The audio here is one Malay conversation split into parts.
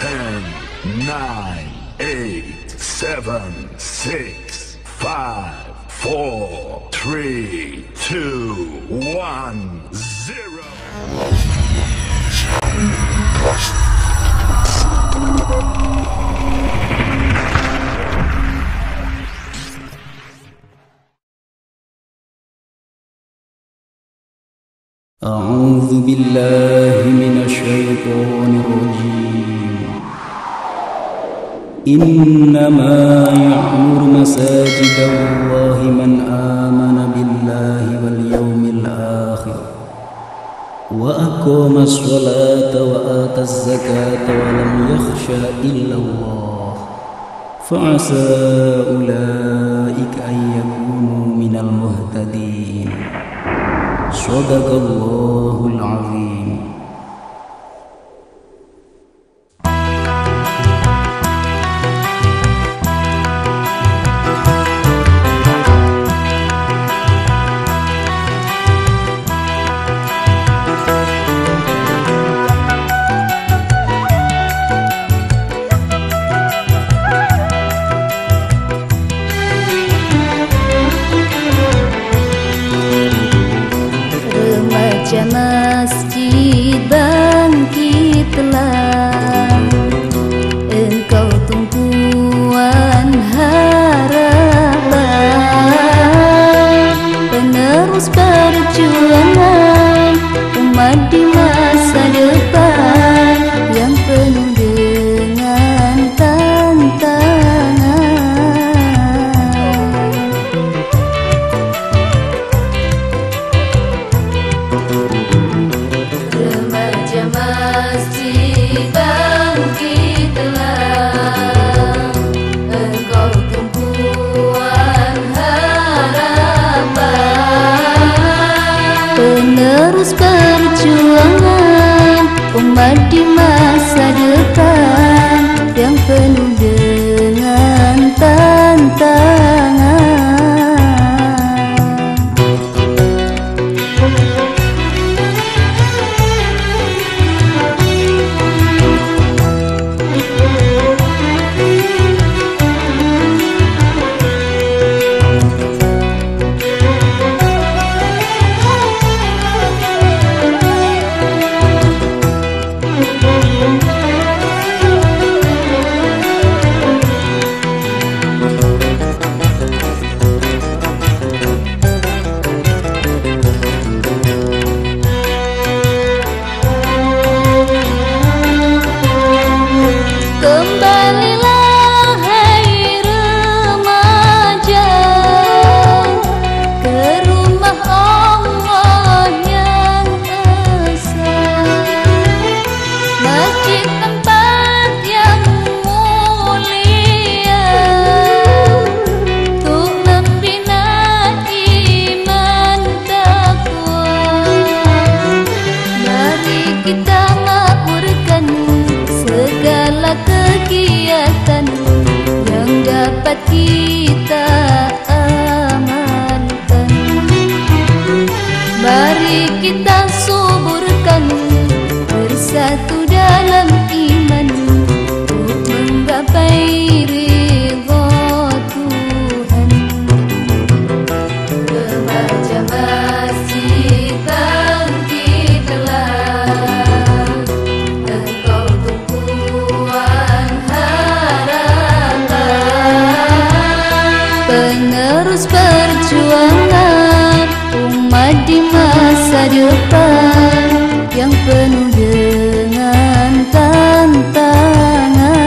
10, 9, 8, 7, 6, 5, 4, 3, 2, 1, 0. أعوذ بالله من الشيطان الرجيم. إنما يعمر مساجد الله من آمن بالله واليوم الآخر وأقام الصلاة وآتى الزكاة ولم يخش إلا الله فعسى أولئك أن يكونوا من المهتدين. صدق الله العظيم. Masjid bangkitlah, engkau tumpuan harapan, penerus perjuangan umat di masa depan yang penuh dengan tantangan. Masjid bangkitlah, engkau tumpuan harapan, penerus perjuangan umat di masa depan yang penuh dengan tantangan. Kegiatan yang dapat kita amalkan, mari kita suburkan bersatu dalam iman untuk menggapai ridha Tuhan. Remaja masjid bangkitlah, engkau tumpuan penerus perjuangan umat di masa depan yang penuh dengan tantangan.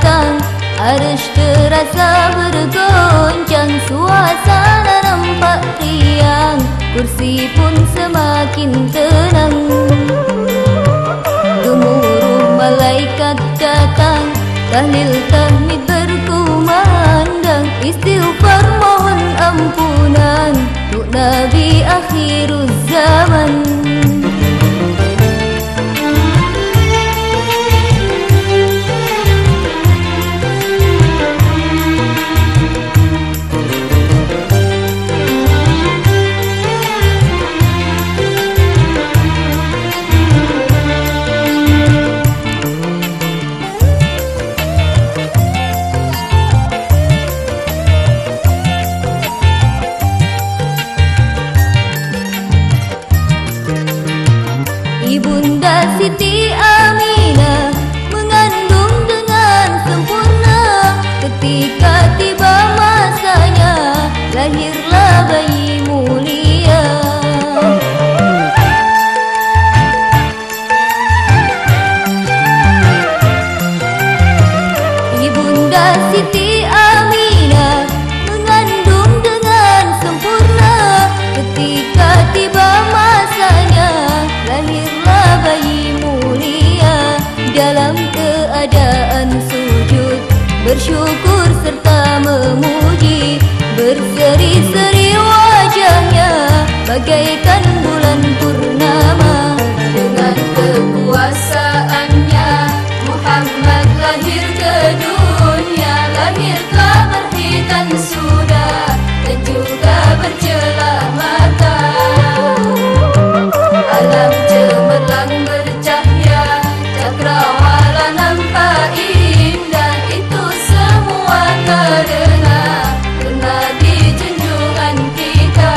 datang, arsh terasa bergoncang, suasana nampak riang, kursi pun semakin tenang. Gemuruh malaikat datang, tahlil tahmid berkumandang, istighfar mohon ampunan untuk Nabi akhiruz zaman. Ibunda Siti Aminah mengandung dengan sempurna, ketika tiba masanya lahirlah bayi mulia. Ibunda Siti Aminah mengandung dengan sempurna, ketika tiba masanya lahirlah bayi mulia. Dalam keadaan sujud bersyukur serta memuji, berseri-seri wajahnya bagaikan bulan purnama. Dengan kekuasaannya Muhammad lahir ke dunia, lahirlah berhitan sudah dan juga bercelah mata. Alam cemerlang bercahaya, cakrawala nampak indah, itu semua karena Nabi junjungan kita.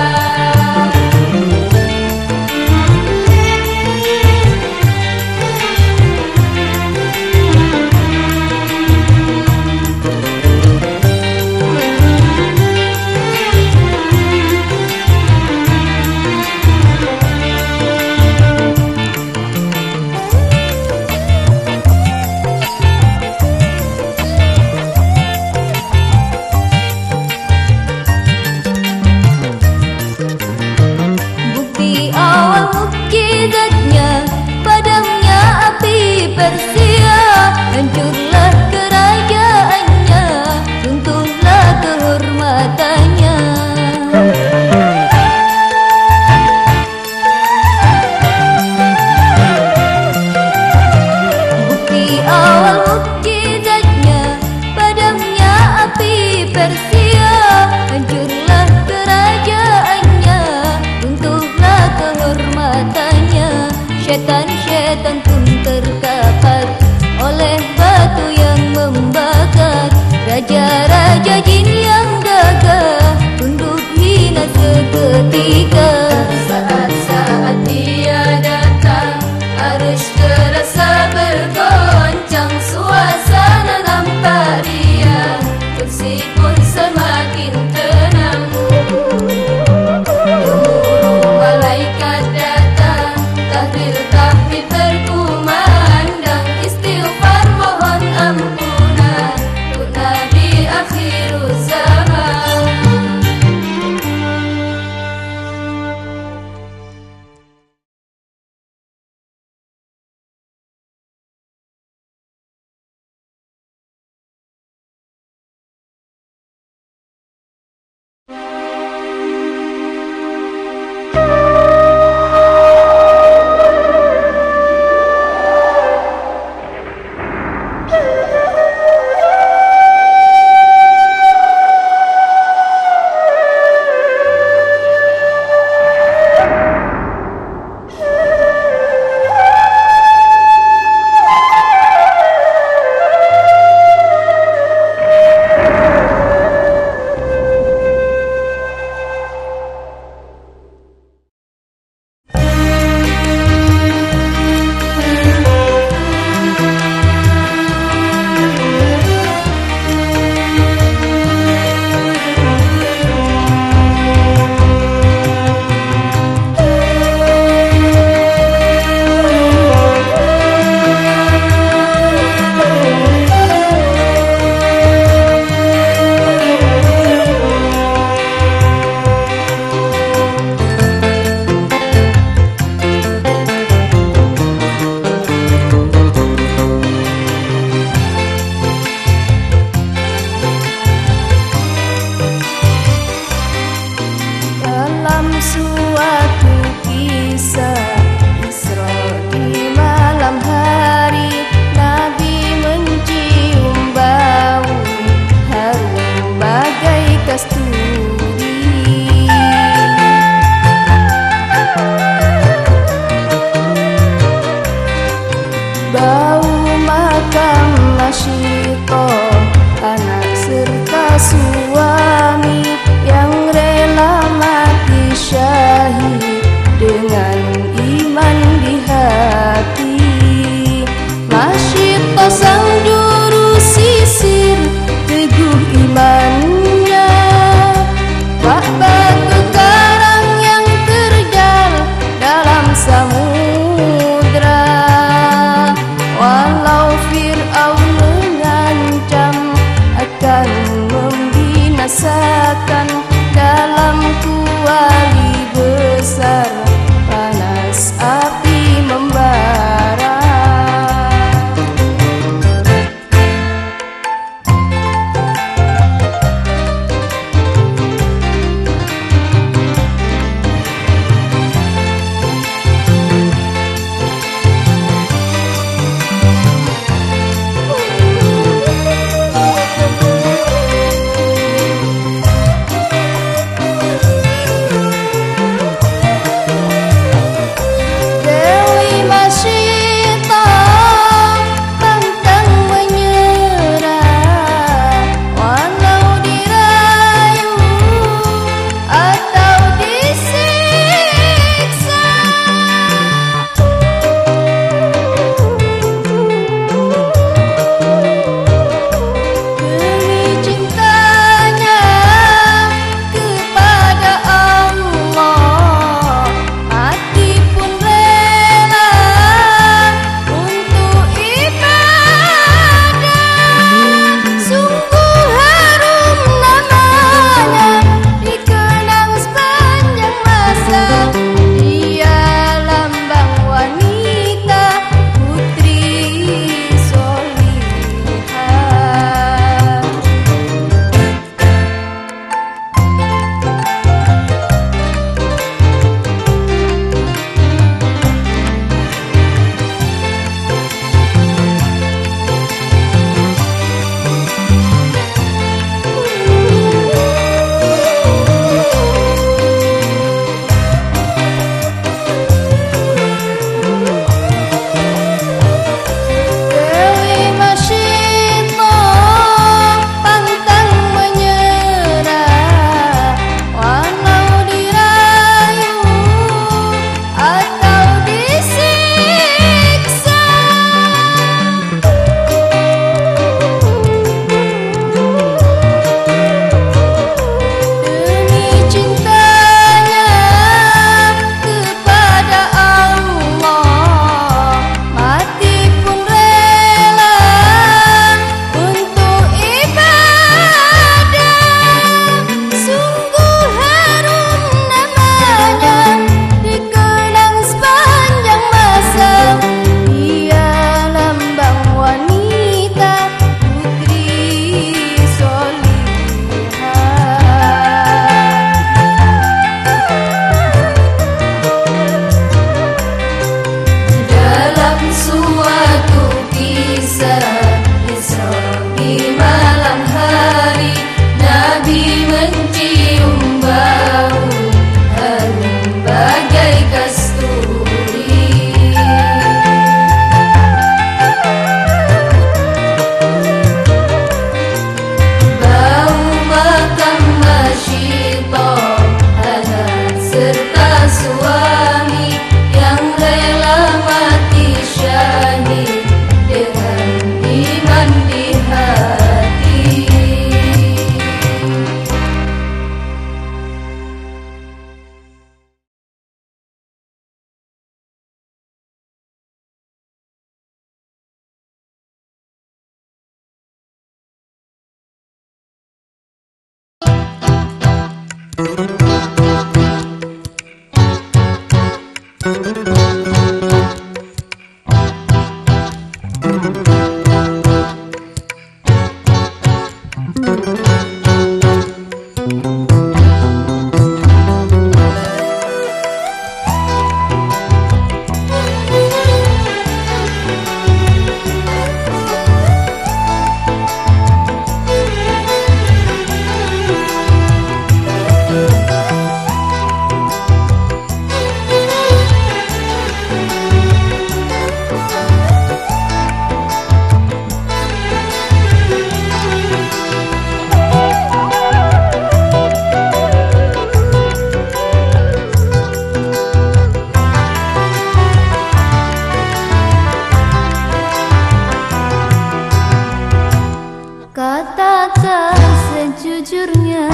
Katakan sejujurnya,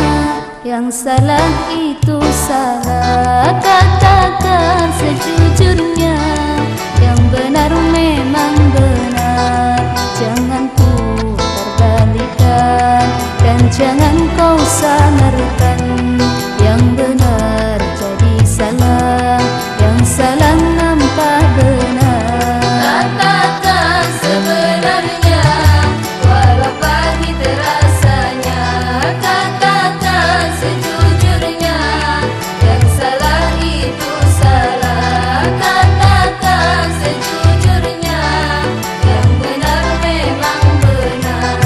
yang salah itu salah. Katakan sejujurnya, yang benar memang benar. Jangan putar-balikan dan jangan kau samarkan. Yang benar jadi salah, yang salah nampak benar. Katakan sebenarnya, walau pahit rasanya. Katakan sejujurnya, yang salah itu salah. Katakan sejujurnya, yang benar memang benar.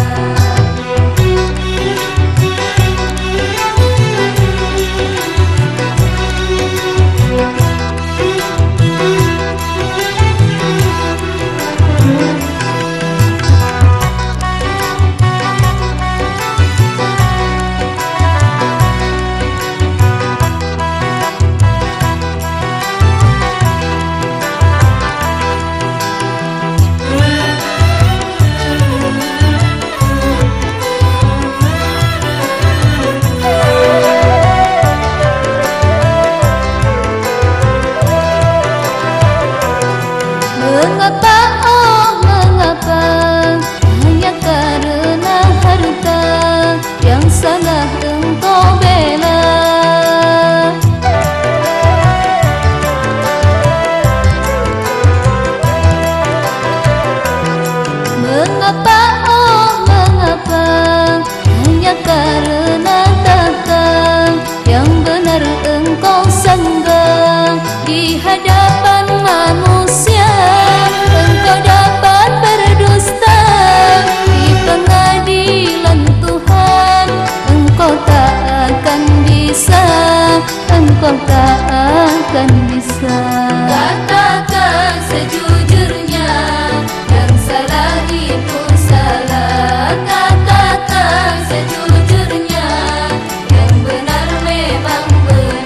Mengapa, oh mengapa, hanya karena harta yang salah engkau bela. Mengapa, oh mengapa, hanya karena tahta yang benar engkau sandang. Di hadapan manusia engkau dapat berdusta, di pengadilan Tuhan engkau tak akan bisa, engkau tak akan bisa. Katakan sejujurnya, yang salah itu salah. Katakan sejujurnya, yang benar memang benar.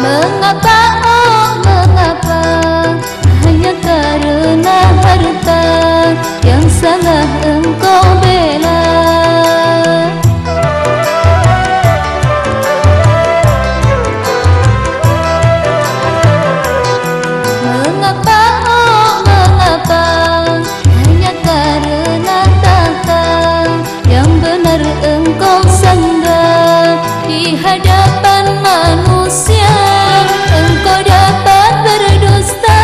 Mengapa, oh mengapa, hanya karena harta yang salah engkau bela. Mengapa, oh mengapa, hanya karena tahta yang benar engkau sandang. Di hadapan manusia engkau dapat berdusta,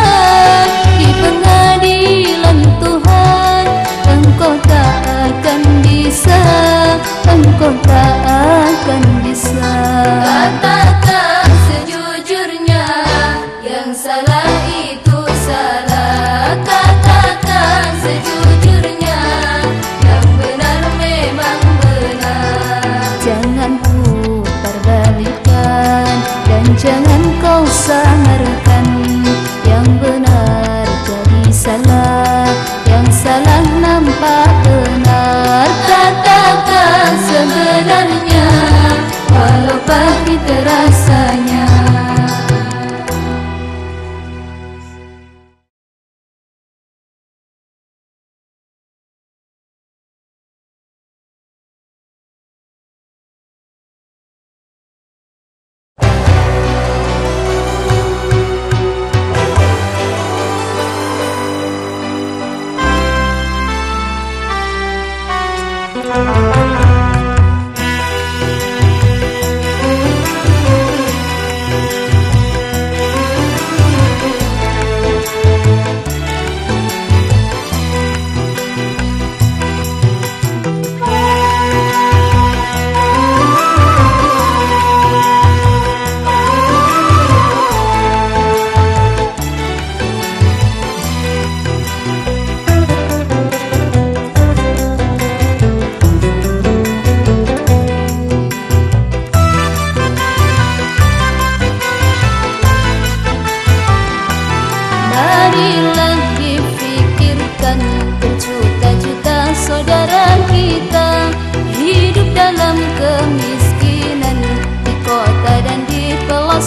di pengadilan Tuhan engkau tak akan bisa, engkau tak akan bisa. Katakan sejujurnya, yang salah itu salah. Katakan sejujurnya, yang benar memang benar. Jangan putar-balikan dan jangan kau samarkan. Yang benar jadi salah, yang salah nampak benar. Katakan sebenarnya, walau pahit rasanya.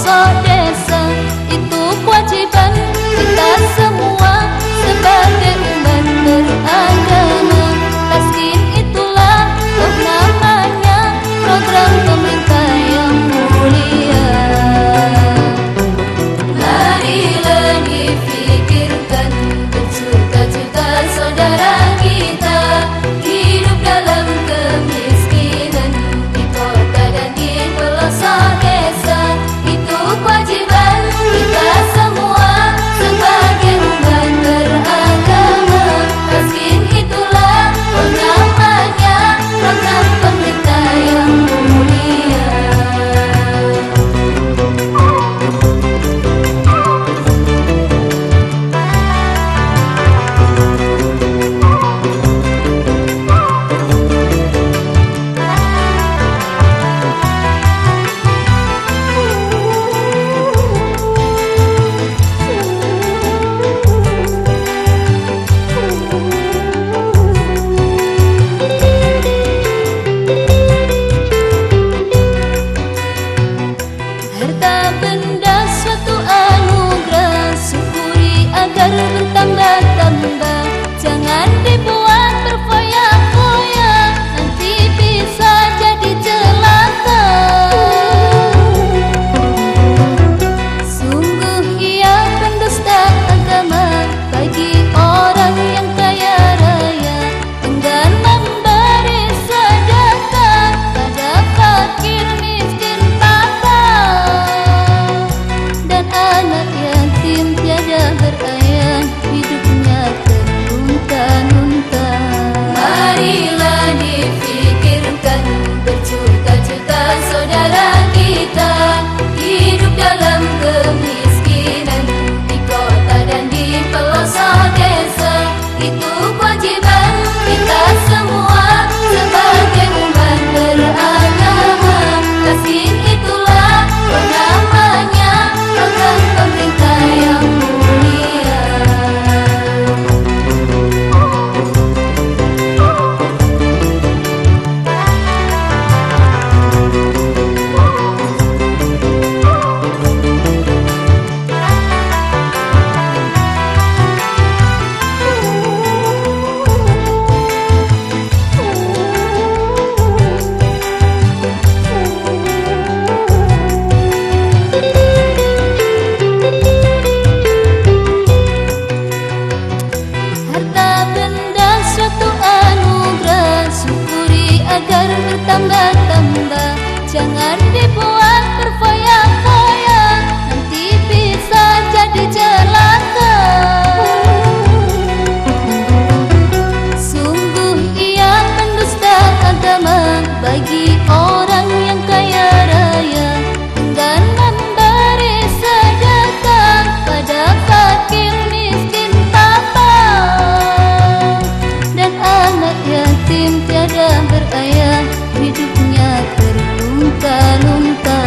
pelosok desa. Itu kewajiban kita semua sebagai umat beragama. Taskin itulah namanya, program pemerintah yang mulia. Marilah difikirkan berjuta-juta saudara kita hidup dalam kemiskinan di kota dan di pelosok desa. Itu kewajiban kita semua sebagai umat beragama. Taskin itulah namanya, program pemerintah yang mulia. Harta benda suatu anugerah, syukuri agar bertambah-tambah. Jangan dibuat berfoya-foya, nanti bisa jadi celaka. Sungguh ia pendusta agama bagi orang yang kaya raya, enggan memberi sedekah pada fakir miskin papa. Dan anak yatim tiada berayah, hidupnya terlunta-lunta. Marilah difikirkan berjuta-juta saudara kita hidup dalam kemiskinan di kota dan di pelosok desa. Itu kewajiban kita semua sebagai umat beragama. Taskin itulah namanya, program pemerintah yang mulia. Harta benda suatu anugerah, syukuri agar bertambah-tambah. Jangan dibuat berfoya-foya, nanti bisa jadi celaka. Sungguh ia pendusta agama bagi orang yang kaya raya, enggan memberi sedekah pada fakir miskin papa. Dan anak yatim tiada berayah, hidupnya terlunta-lunta.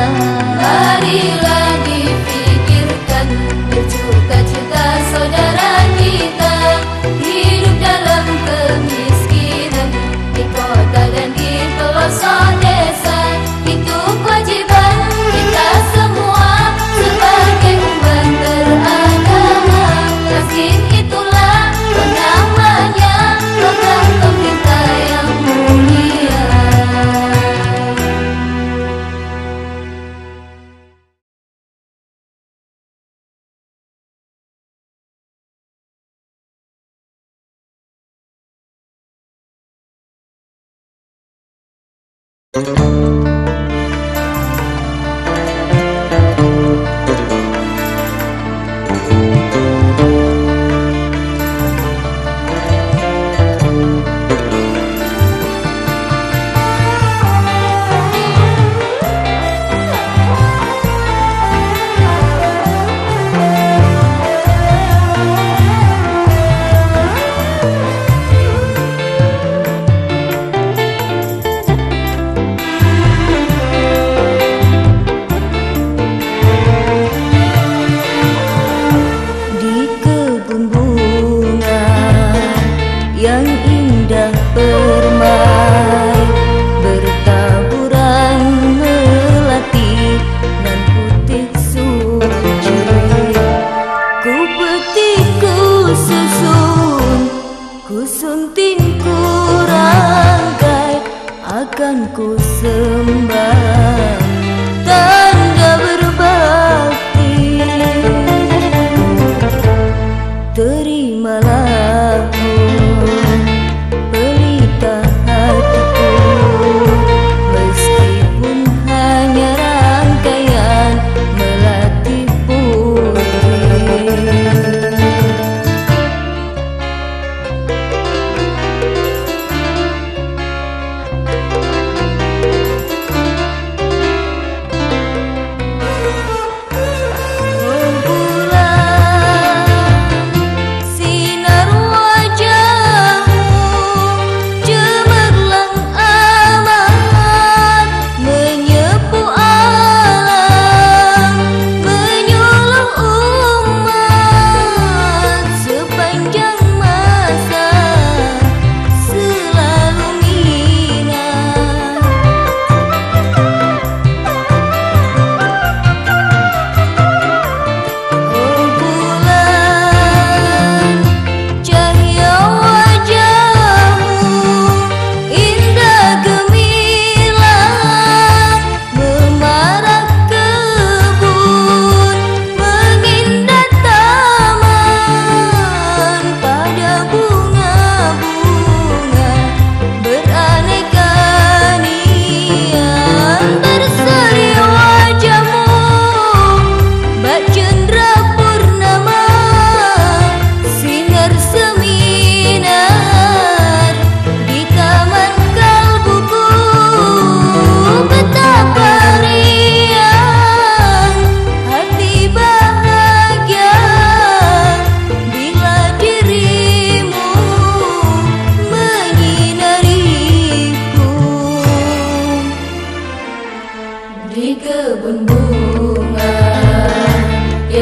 Marilah difikirkan berjuta-juta saudara kita hidup dalam kemiskinan di kota dan di pelosok desa. Itu kewajiban kita semua sebagai umat beragama. Taskin itulah namanya, program pemerintah yang mulia.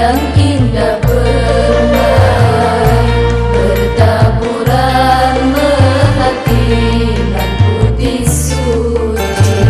yang indah bermain, bertaburan melati nan putih suci.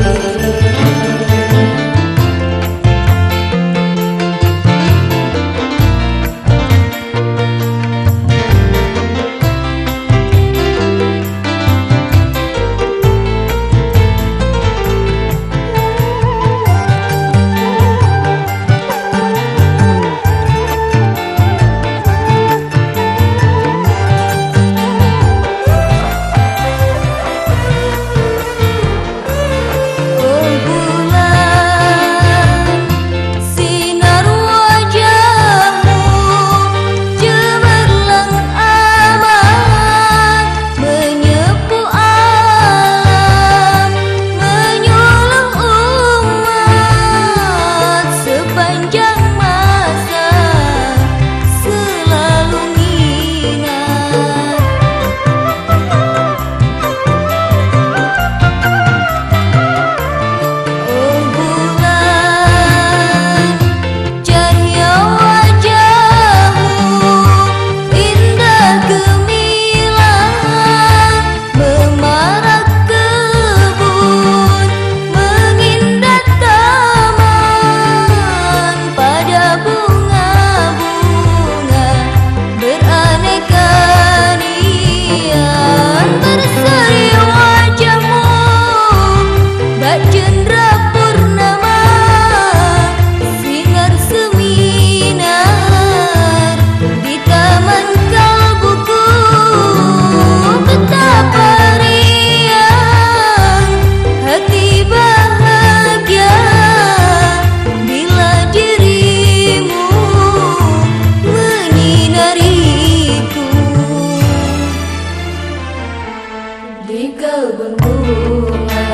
Di kebun bunga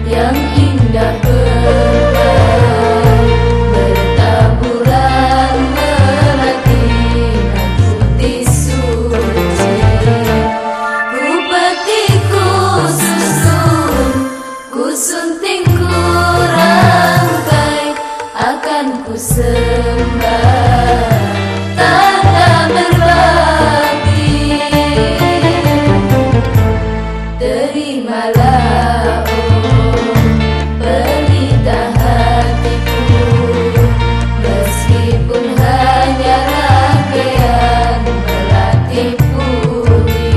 yang indah bermain, bertaburan melati nan putih suci. Ku petik, ku susun, ku sunting, ku rangkai, akan ku sembah tanda berbakti. Terimalah oh pelita hatiku, meskipun hanya rangkaian melati putih.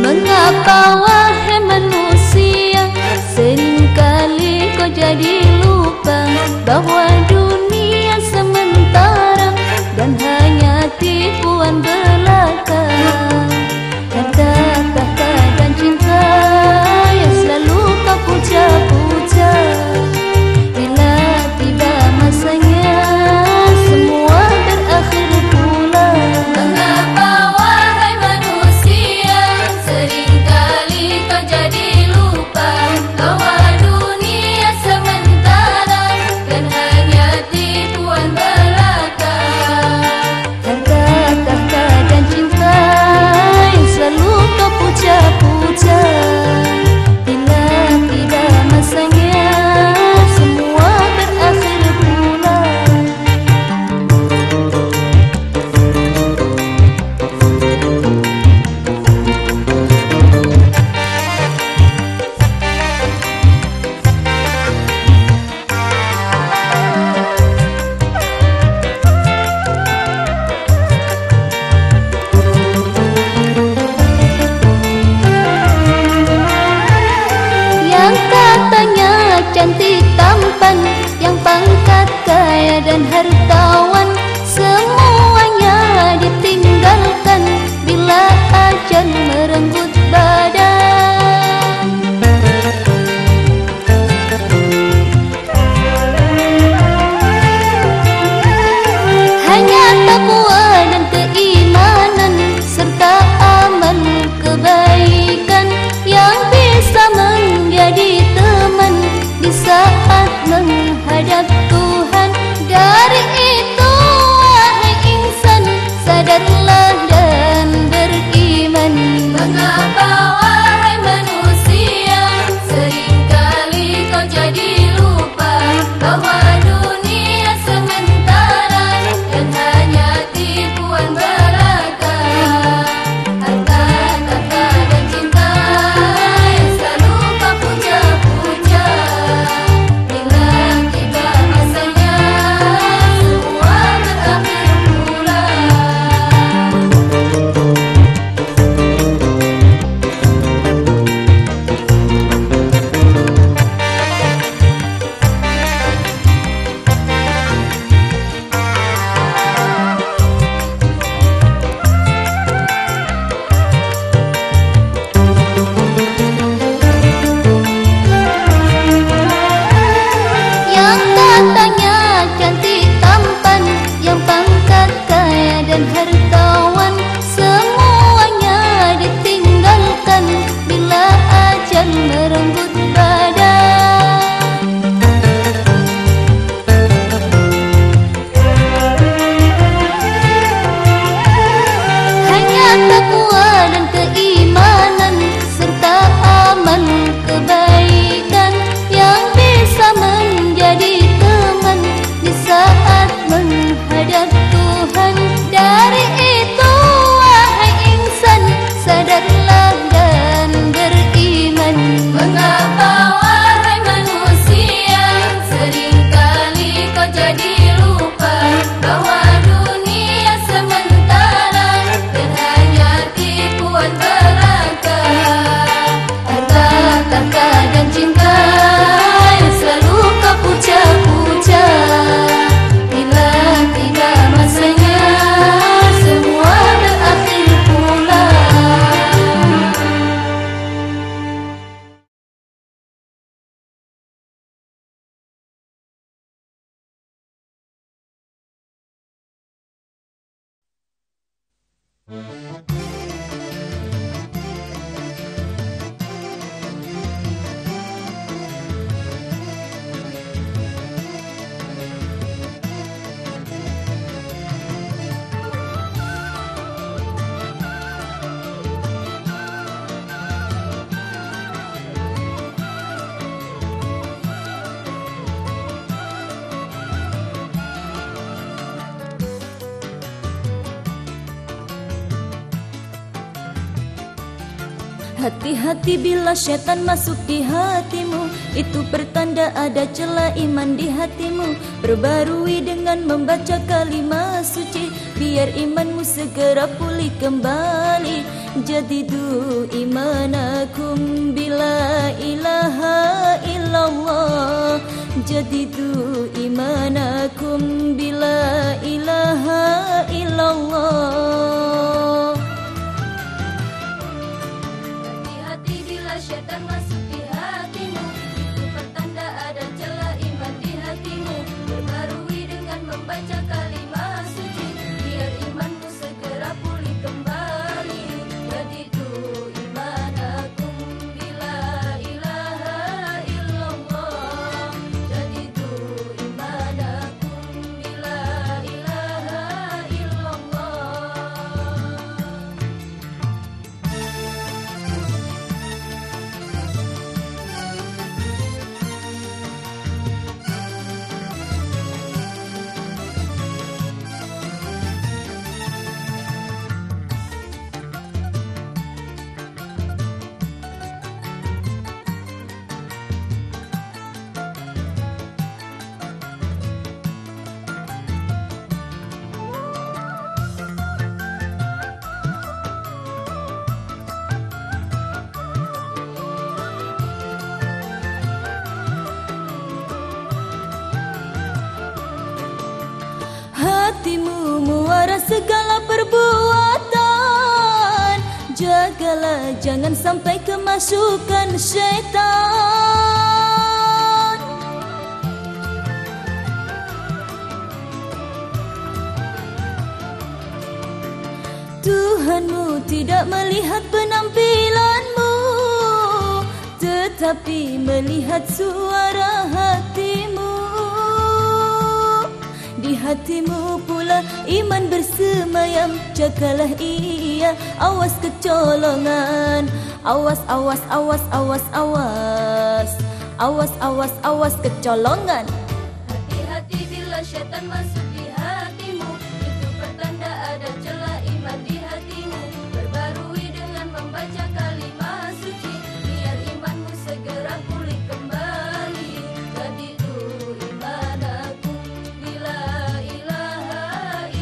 Mengapa wahai manusia, seringkali kau jadi lupa bahwa dunia sementara dan hanya tipuan belaka. Kata-kata dan cinta yang selalu kau puja-puja, bila tiba masanya semua berakhir pula. Mengapa wahai manusia, seringkali kau jadi lupa bahwa dunia sementara dan hanya menghadap Tuhan. Dari itu wahai insan, sadarlah dan beriman. Mengapa wahai manusia, seringkali kau jadi lupa bahwa dunia sementara dan hanya tipuan belaka. Harta, tahta dan cinta yang selalu kau puja-puja, bila tiba masanya semua berakhir pula. Yang katanya cantik tampan, yang pangkat kaya dan hartawan, semuanya ditinggalkan bila ajal merenggut badan. Hanya takwa dan keimanan serta amal kebaikan yang bisa menjadi teman di saat menghadap Tuhan. Dari itu wahai insan, sadarlah dan beriman. Mengapa wahai manusia, seringkali kau jadi lupa bahwa dunia sementara dan hanya tipuan belaka. Harta, tahta dan cinta yang selalu kau puja-puja, bila tiba masanya semua berakhir pula. Hati-hati bila syaitan masuk di hatimu, itu pertanda ada celah iman di hatimu. Perbarui dengan membaca kalimat suci, biar imanmu segera pulih kembali. Jadidu imanakum bila ilaha illallah, jadidu imanakum bila ilaha illallah. Hati-hati bila syaitan masuk di hatimu, itu pertanda ada celah iman di hatimu. Perbarui dengan membaca kalimat suci, biar imanmu segera pulih kembali. Jadidu imanakum bila ilaha illallah, jadidu imanakum bila ilaha illallah. Hatimu muara segala perbuatan, jagalah jangan sampai kemasukan syaitan. Tuhanmu tidak melihat penampilanmu, tetapi melihat suara hatimu. bersemayam, jagalah ia, awas kecolongan. Awas, awas, awas, awas, awas. Awas, awas, awas kecolongan. Hati-hati bila syaitan masuk di hatimu, itu pertanda ada celah iman di hatimu. Perbarui dengan membaca kalimah suci, biar imanmu segera pulih kembali. Jadi tu iman aku bila ilaha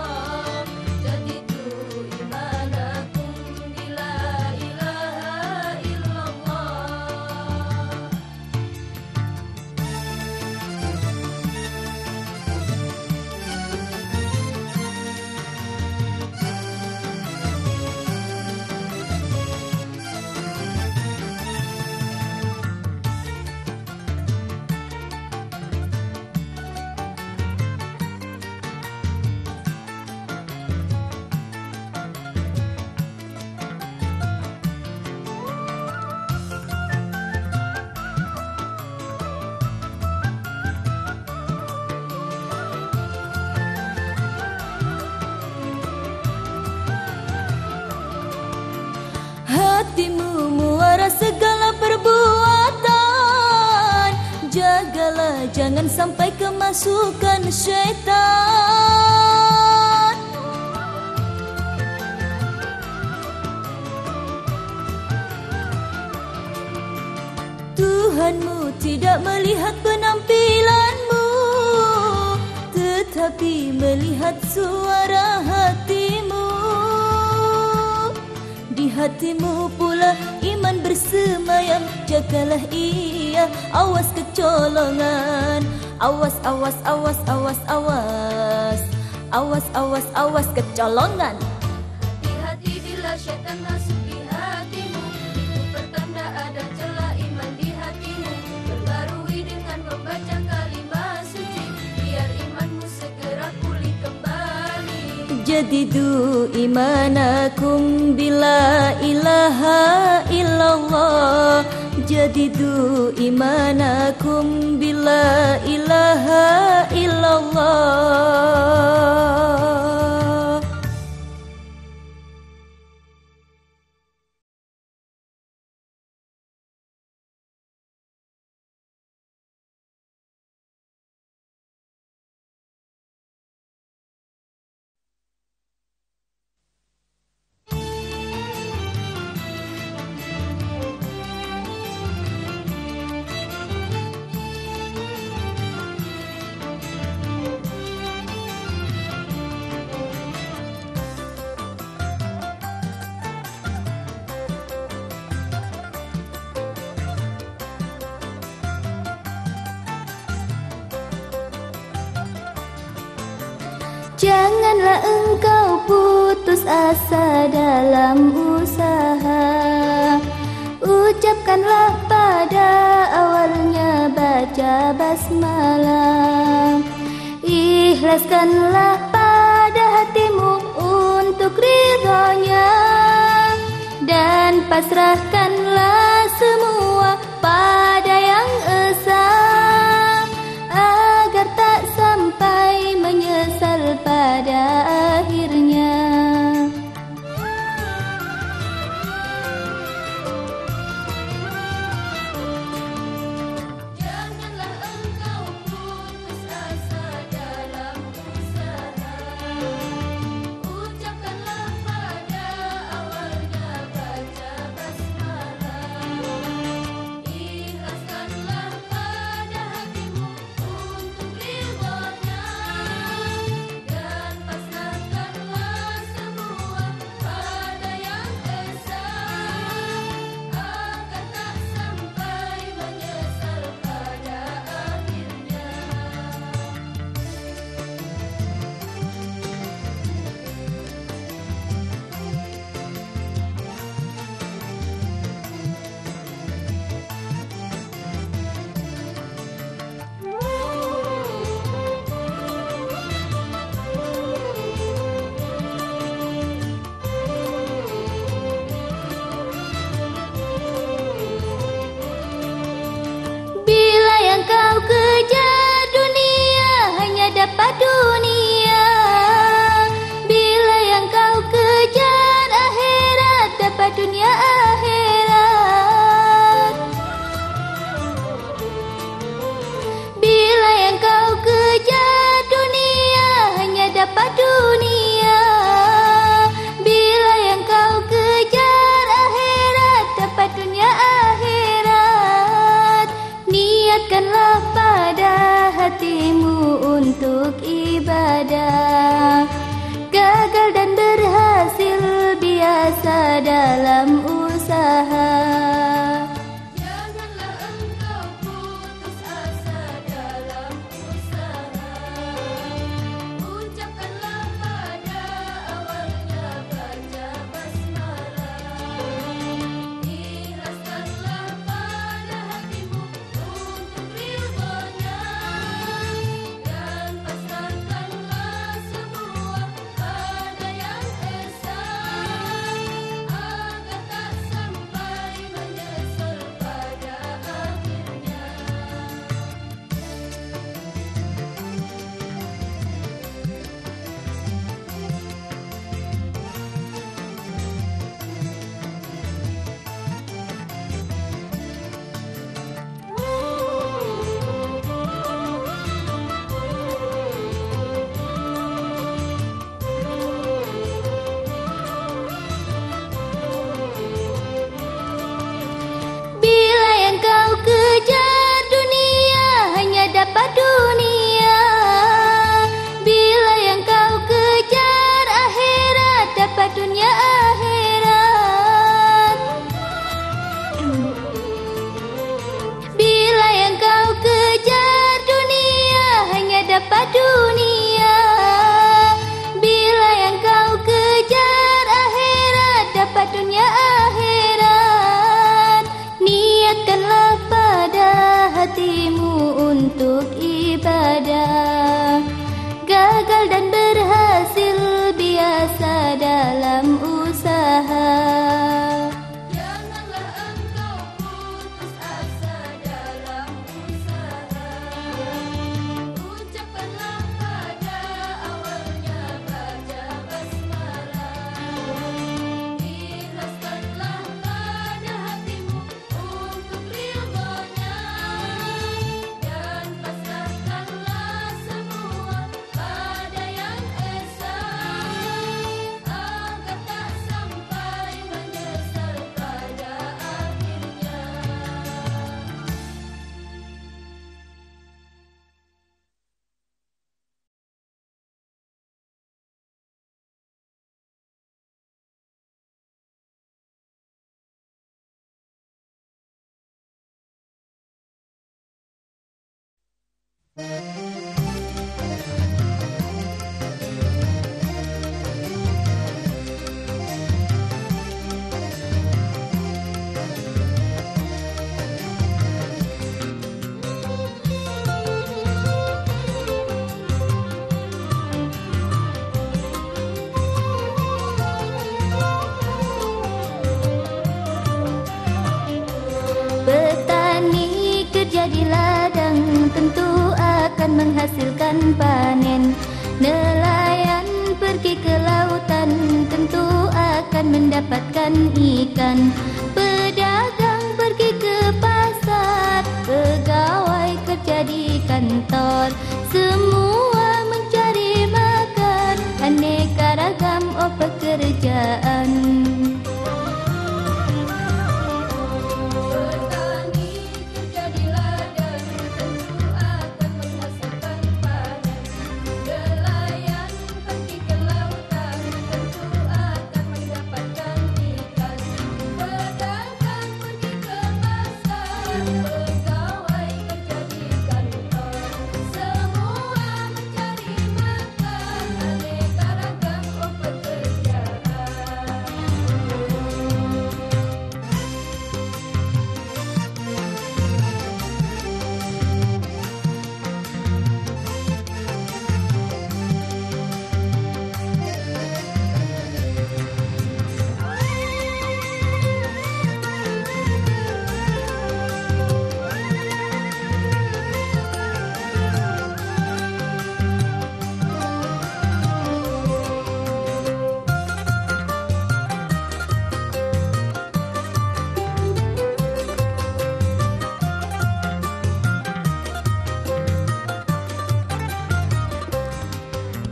illallah. Jadi tu iman aku bila ilaha illallah. Hatimu muara segala perbuatan, jagalah jangan sampai kemasukan syaitan. Tuhanmu tidak melihat penampilanmu, tetapi melihat suara hatimu. Di hatimu pula iman bersemayam, jagalah ia, awas kecolongan. Awas, awas, awas, awas, awas. Awas, awas, awas kecolongan. Hati-hati bila syaitan masuk di hatimu, itu pertanda ada celah iman di hatimu. Perbarui dengan membaca kalimah suci, biar imanmu segera pulih kembali. Jadidu imanakum bila ilaha illallah. Jadidu imanakum bila ilaha illallah. Janganlah engkau putus asa dalam usaha. Ucapkanlah pada awalnya baca basmalah. Ikhlaskanlah pada hatimu untuk ridhonya, dan pasrahkanlah semua pada Yang Esa, agar tak sampai menyesal pada akhirnya. Janganlah engkau putus asa dalam usaha. Ucapkanlah pada awalnya baca basmalah. untuk ibadah. Gagal dan berhasil biasa dalam usaha. Janganlah engkau putus asa dalam usaha. Ucapkanlah pada awalnya baca basmalah. Ikhlaskanlah pada hatimu untuk ridhonya, dan pasrahkanlah semua pada yang esa, agar tak sampai menyesal pada akhirnya. Petani kerja di ladang tentu akan menghasilkan panen. Nelayan pergi ke lautan tentu akan mendapatkan ikan. Pedagang pergi ke pasar, pegawai kerja di kantor. Semua mencari makan, aneka ragam pekerjaan. Petani kerja di ladang tentu akan menghasilkan panen. Nelayan pergi ke lautan tentu akan mendapatkan ikan. Pedagang pergi ke pasar, pegawai kerja di kantor. Semua mencari makan, aneka ragam pekerjaan.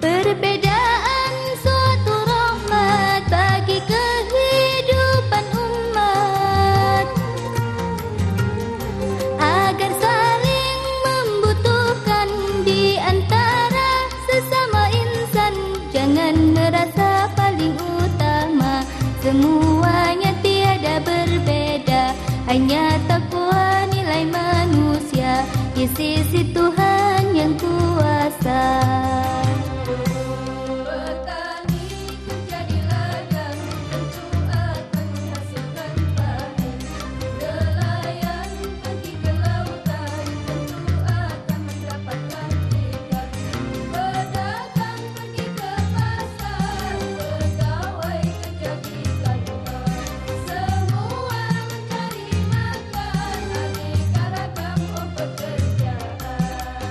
Perbedaan suatu rahmat bagi kehidupan umat, agar saling membutuhkan di antara sesama insan. Jangan merasa paling utama, semuanya tiada berbeda. Hanya takwa nilai manusia di sisi Tuhan yang kuasa. Petani kerja di ladang tentu akan menghasilkan panen. Nelayan pergi ke lautan tentu akan mendapatkan ikan. Pedagang pergi ke pasar, pegawai kerja di kantor. Semua mencari makan, aneka ragam pekerjaan.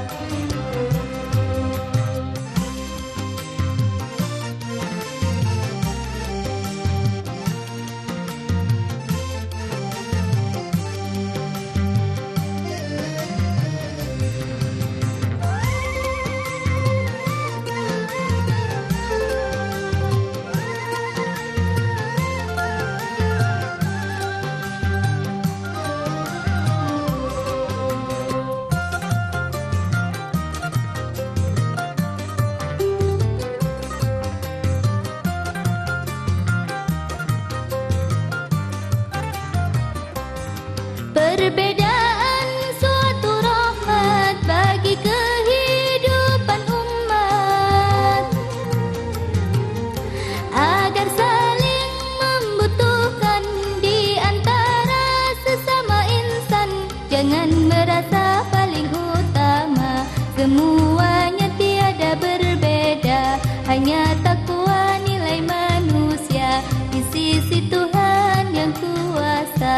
Semuanya tiada berbeda, hanya takwa nilai manusia di sisi Tuhan yang kuasa.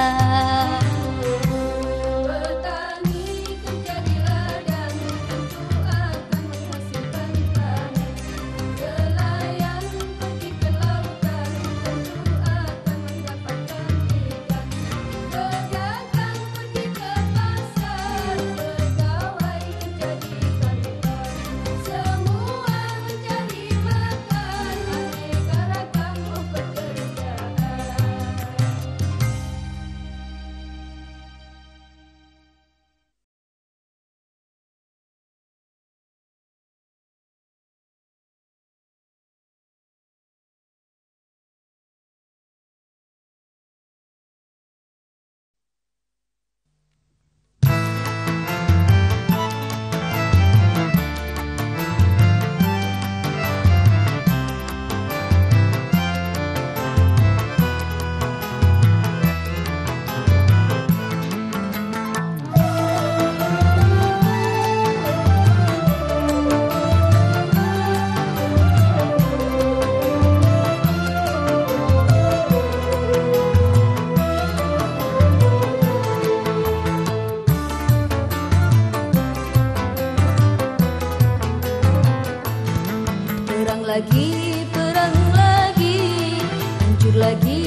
Petani kerja di ladang, tentu akan menghasilkan panen. Nelayan pergi ke lautan, tentu akan mendapatkan ikan. Pedagang pergi ke pasar, pegawai kerja di kantor. Semua mencari makan, aneka ragam pekerjaan. Perang lagi, hancur lagi